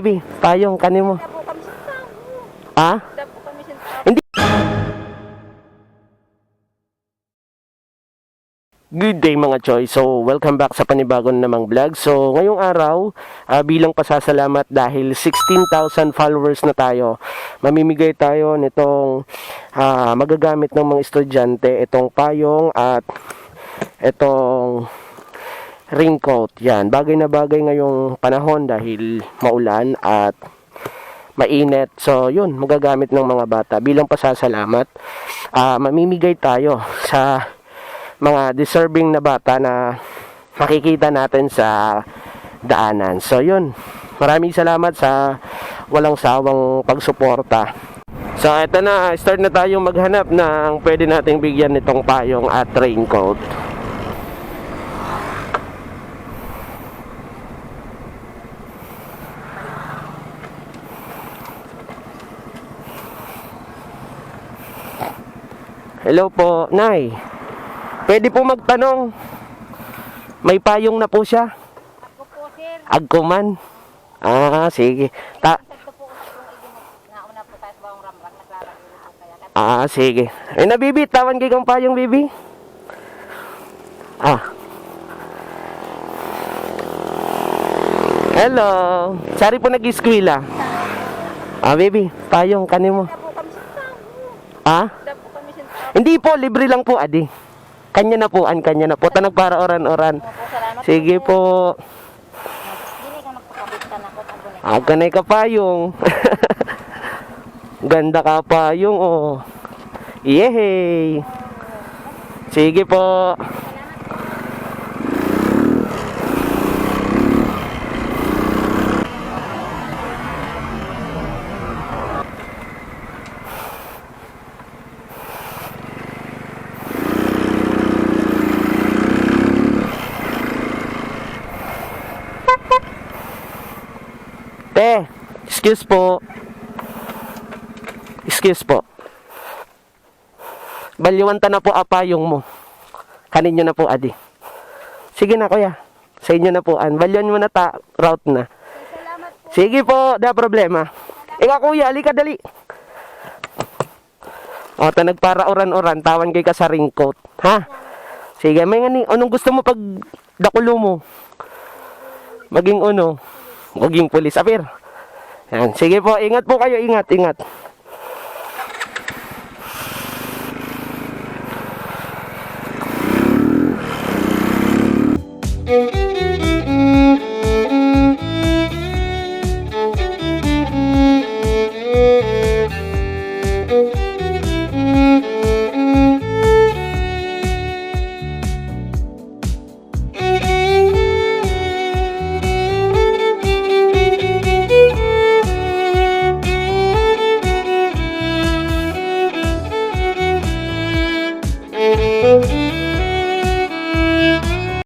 Baby, payong kanin mo. Dapo kami sa tao. Ha? Dapo kami sa tao. Hindi. Good day mga Choy. So, welcome back sa panibagong namang vlog. So, ngayong araw, bilang pasasalamat dahil 16,000 followers na tayo, mamimigay tayo nitong magagamit ng mga estudyante, itong payong at itong raincoat. Yan, bagay na bagay ngayong panahon dahil maulan at mainit. So, yun, magagamit ng mga bata. Bilang pasasalamat, mamimigay tayo sa mga deserving na bata na makikita natin sa daanan. So, yun. Maraming salamat sa walang sawang pagsuporta. So, eto na. Start na tayong maghanap ng pwede nating bigyan nitong payong at raincoat. Hello po, Nay. Pwede po magtanong. May payong na po siya? Ako po, sir. Agkuman. Sige. Ito po nauna po tayo sa bawang ramran. Naglalagay po kaya. Sige. Nabibi, tawan kayo kong payong, bibi. Hello. Sari po nag-iskwila. Baby, payong, kanin mo. Dapo kami sa tao. Dapo kami sa tao. Hindi po, libre lang po, adi. Kanya na po. Tanag para oran-oran. Opo, salamat Sige po. Hindi ka magpakabit ka na ko. Ganay ka payong. Ganda ka payong, oh. Yehey. Sige po. Excuse po. Excuse po. Balyawanta na po apayong mo. Kanin nyo na po, adi. Sige na, kuya. Sa inyo na po. Balyon mo na route na. Salamat po. Sige po, da problema. Ikaw, kuya, alika dali. Nagpara oran-oran. Tawan kay ka sa raincoat. Ha? Sige, may ngani. Anong gusto mo pag dakulo mo? Maging maging pulis. Apir. Yan. Sige po, ingat po kayo, ingat.